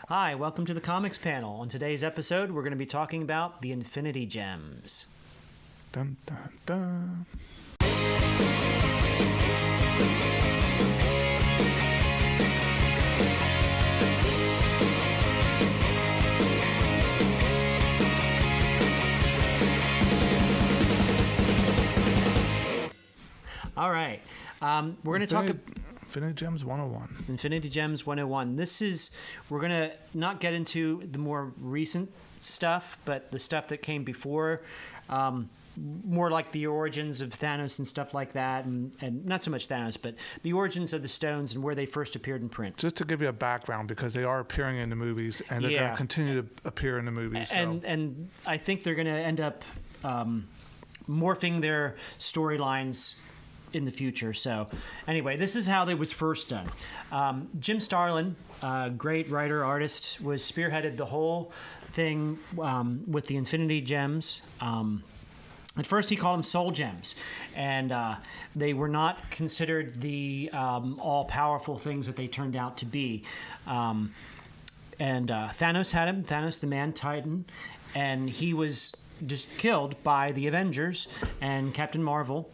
Hi, welcome to the Comics Panel. On today's episode, we're going to be talking about the Infinity Gems. Dun, dun, dun. All right. We're going to talk about Infinity Gems 101. Infinity Gems 101. We're going to not get into the more recent stuff, but the stuff that came before, more like the origins of Thanos and stuff like that, and not so much Thanos, but the origins of the stones and where they first appeared in print. Just to give you a background, because they are appearing in the movies, and they're going to continue to appear in the movies. And I think they're going to end up morphing their storylines in the future. So anyway, this is how they was first done. Jim Starlin, a great writer, artist, was spearheaded the whole thing with the Infinity Gems. At first he called them soul gems, and they were not considered the all-powerful things that they turned out to be. And Thanos had him, Thanos the Man Titan, and he was just killed by the Avengers and Captain Marvel.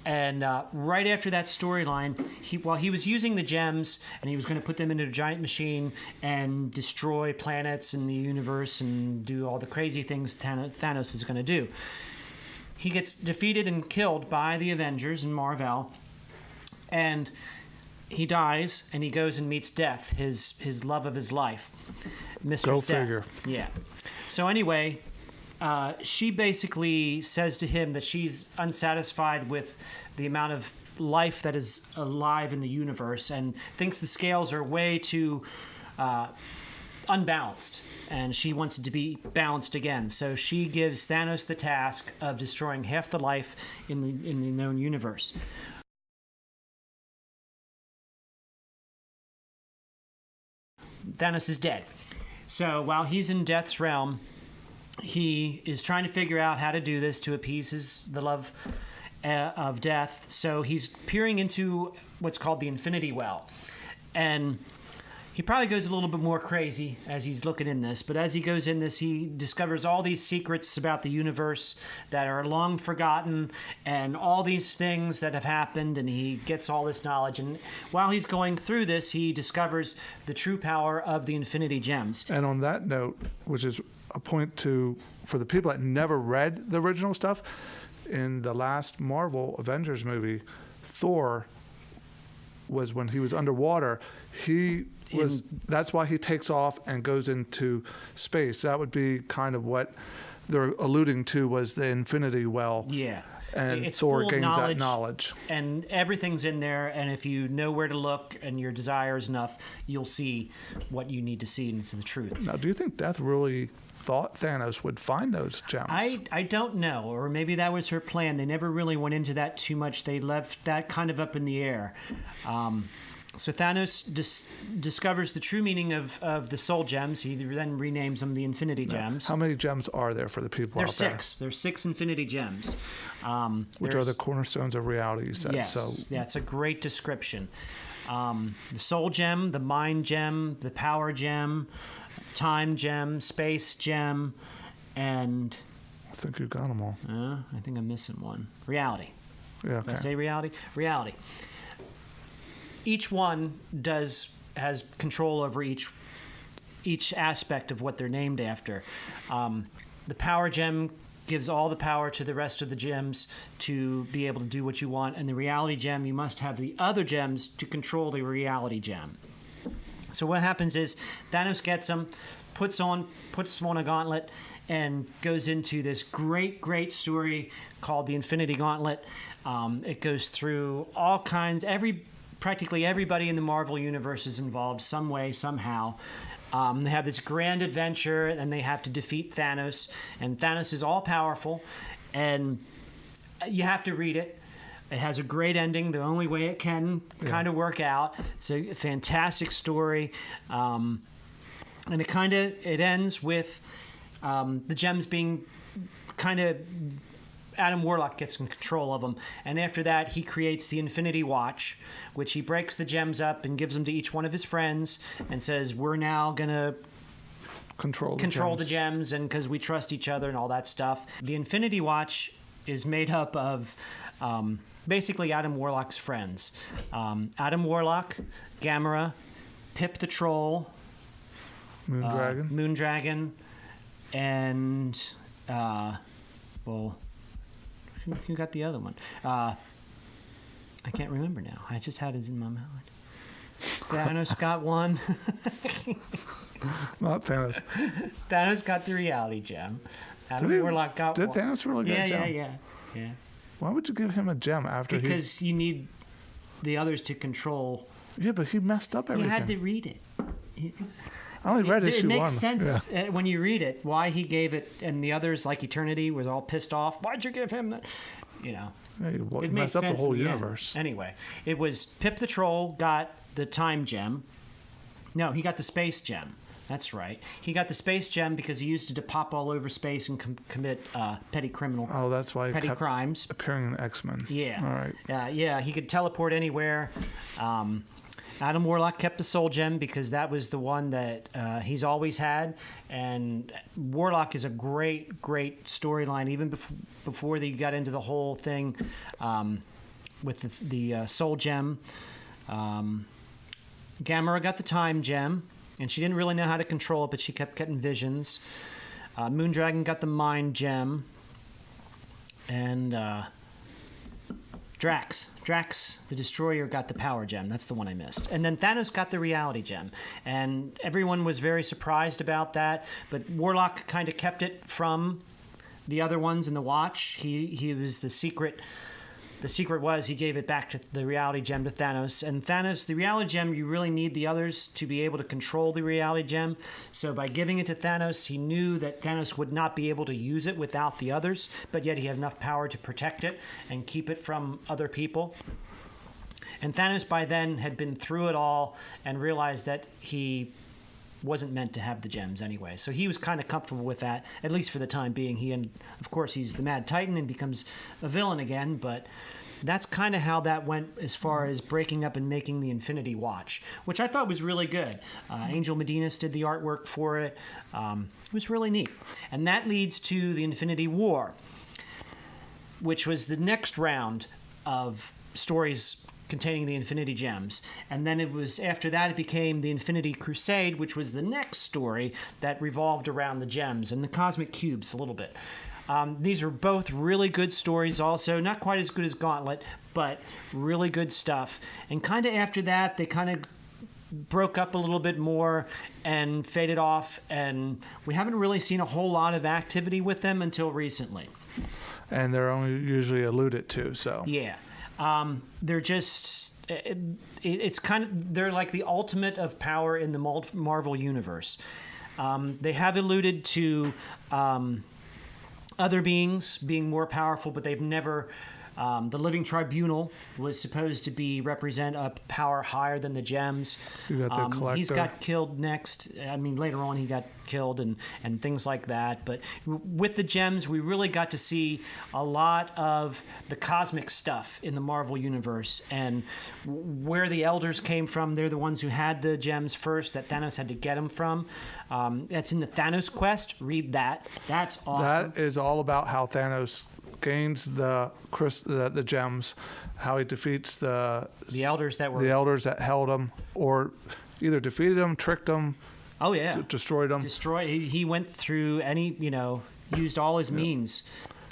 And right after that storyline, while he was using the gems and he was going to put them into a giant machine and destroy planets in the universe and do all the crazy things Thanos is going to do, he gets defeated and killed by the Avengers and Marvel, and he dies and he goes and meets Death, his love of his life, Mr. Go Death. figure. Yeah. So anyway, she basically says to him that she's unsatisfied with the amount of life that is alive in the universe and thinks the scales are way too unbalanced, and she wants it to be balanced again. So she gives Thanos the task of destroying half the life in the known universe. Thanos is dead. So while he's in Death's realm, he is trying to figure out how to do this to appease the love of Death. So he's peering into what's called the Infinity Well. And he probably goes a little bit more crazy as he's looking in this. But as he goes in this, he discovers all these secrets about the universe that are long forgotten and all these things that have happened. And he gets all this knowledge. And while he's going through this, he discovers the true power of the Infinity Gems. And on that note, which is a point for the people that never read the original stuff, in the last Marvel Avengers movie, Thor was, when he was underwater, that's why he takes off and goes into space. That would be kind of what they're alluding to, was the Infinity Well. Yeah. And it's Thor full of gains that knowledge. And everything's in there, and if you know where to look and your desire is enough, you'll see what you need to see, and it's the truth. Now, do you think Death really thought Thanos would find those gems? I don't know, or maybe that was her plan. They never really went into that too much. They left that kind of up in the air. So Thanos discovers the true meaning of the soul gems. He then renames them the Infinity Gems. How many gems are there for the people out there? There's 6. There's 6 Infinity Gems. Which are the cornerstones of reality, you said. Yes. So. Yeah, it's a great description. The soul gem, the mind gem, the power gem, time gem, space gem, and... I think you got them all. I think I'm missing one. Reality. Yeah, okay. Did I say reality? Reality. Each one has control over each aspect of what they're named after. The power gem gives all the power to the rest of the gems to be able to do what you want, and the reality gem, you must have the other gems to control the reality gem. So what happens is Thanos gets them, puts them on a gauntlet, and goes into this great story called the Infinity Gauntlet. It goes through all kinds, practically everybody in the Marvel universe is involved some way, somehow. They have this grand adventure, and they have to defeat Thanos. And Thanos is all-powerful, and you have to read it. It has a great ending, the only way it can kind of work out. It's a fantastic story. And it ends with the gems being kind of Adam Warlock gets in control of them, and after that, he creates the Infinity Watch, which he breaks the gems up and gives them to each one of his friends, and says, "We're now gonna Control the gems, and because we trust each other and all that stuff." The Infinity Watch is made up of basically Adam Warlock's friends: Adam Warlock, Gamera, Pip the Troll, Moondragon, and who got the other one? I can't remember now. I just had it in my mind. Thanos got one. Not Thanos. Thanos got the reality gem. Adam Warlock got one. Did one. Thanos really get a gem? Yeah. Why would you give him a gem after Because you need the others to control. Yeah, but he messed up everything. You had to read it. I only read issue 1. It makes sense when you read it, why he gave it, and the others, like Eternity, was all pissed off. Why'd you give him that? You know. Yeah, it messed makes up sense the whole in the universe. End. Anyway, it was Pip the Troll got the time gem. No, he got the space gem. That's right. He got the space gem because he used it to pop all over space and commit petty criminal. Oh, that's why he petty kept crimes. Appearing in X-Men. Yeah. All right. Yeah, he could teleport anywhere. Adam Warlock kept the Soul Gem because that was the one that he's always had. And Warlock is a great storyline, even before they got into the whole thing with the Soul Gem. Gamera got the Time Gem, and she didn't really know how to control it, but she kept getting visions. Moondragon got the Mind Gem. And Drax, the Destroyer, got the Power Gem. That's the one I missed. And then Thanos got the Reality Gem. And everyone was very surprised about that. But Warlock kind of kept it from the other ones in the Watch. He was the secret. The secret was he gave it back to the Reality Gem to Thanos. And Thanos, the Reality Gem, you really need the others to be able to control the Reality Gem. So by giving it to Thanos, he knew that Thanos would not be able to use it without the others, but yet he had enough power to protect it and keep it from other people. And Thanos by then had been through it all and realized that he wasn't meant to have the gems anyway. So he was kind of comfortable with that, at least for the time being. And of course, he's the Mad Titan and becomes a villain again, but that's kind of how that went as far as breaking up and making the Infinity Watch, which I thought was really good. Angel Medinas did the artwork for it. It was really neat. And that leads to the Infinity War, which was the next round of stories containing the Infinity Gems. And then it was, after that, it became the Infinity Crusade, which was the next story that revolved around the gems and the cosmic cubes a little bit. These are both really good stories also. Not quite as good as Gauntlet, but really good stuff. And kind of after that, they kind of broke up a little bit more and faded off. And we haven't really seen a whole lot of activity with them until recently. And they're only usually alluded to, so. Yeah. They're just, it's kind of, they're like the ultimate of power in the Marvel universe. They have alluded to other beings being more powerful, but they've never, the Living Tribunal was supposed to represent a power higher than the gems. You got the Collector. He's got killed next. I mean, later on he got killed and things like that. But with the gems, we really got to see a lot of the cosmic stuff in the Marvel universe and where the Elders came from. They're the ones who had the gems first that Thanos had to get them from. That's in the Thanos Quest. Read that. That's awesome. That is all about how Thanos gains the gems, how he defeats the elders that held him, or either defeated them, tricked them. Oh yeah, destroyed them. He went through used all his means.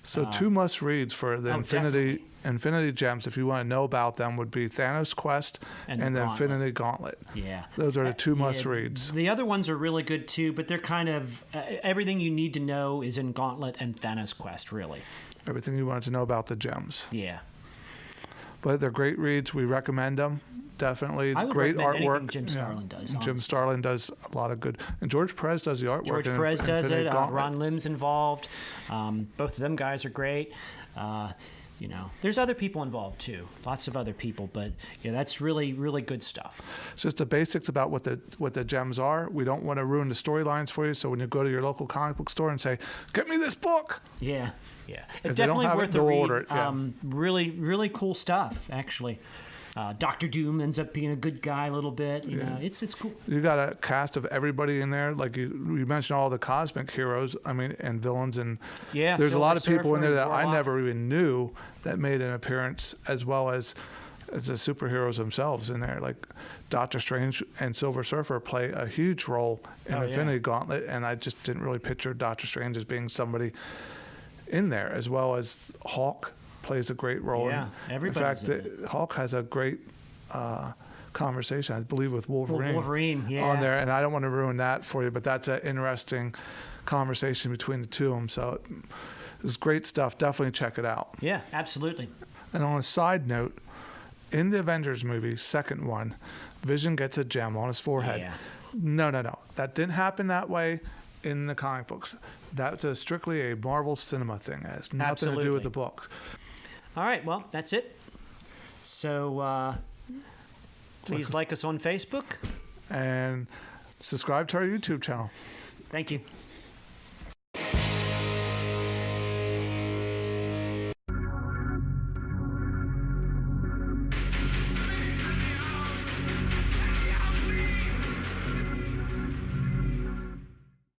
So 2 must reads for the Infinity Gems, if you want to know about them, would be Thanos Quest and the Infinity Gauntlet. Yeah, those are the 2 must reads. The other ones are really good too, but they're kind of everything you need to know is in Gauntlet and Thanos Quest, really. Everything you wanted to know about the gems. Yeah. But they're great reads. We recommend them. Definitely. I would great artwork. Jim Starlin does. Jim Starlin does a lot of good. And George Perez does the artwork. George Perez does it. Ron Lim's involved. Both of them guys are great. You know, there's other people involved too, lots of other people, but yeah, that's really, really good stuff. It's just the basics about what the gems are. We don't want to ruin the storylines for you. So when you go to your local comic book store and say, "Get me this book," yeah, it's If they don't definitely have it, worth a they'll read. order it, yeah. Really, really cool stuff, actually. Doctor Doom ends up being a good guy a little bit. You know, it's cool. you got a cast of everybody in there. Like you mentioned, all the cosmic heroes. I mean, and villains, and Yeah, there's a lot Silver of people in Surfer, there that I Warlock. never even knew that made an appearance, as well as the superheroes themselves in there. Like Doctor Strange and Silver Surfer play a huge role in Oh, yeah. Infinity Gauntlet, and I just didn't really picture Doctor Strange as being somebody in there, as well as Hawk plays a great role. Yeah, in everybody's fact, in Hawk has a great conversation, I believe, with Wolverine, Wolverine, yeah. on there, and I don't want to ruin that for you, but that's an interesting conversation between the two of them. So it's great stuff. Definitely check it out. Yeah, absolutely. And on a side note, in the Avengers movie, second one, Vision gets a gem on his forehead. Yeah. No. That didn't happen that way in the comic books. That's strictly a Marvel Cinema thing. It has nothing to do with Absolutely. the books. All right, well, that's it. So please like us on Facebook. And subscribe to our YouTube channel. Thank you.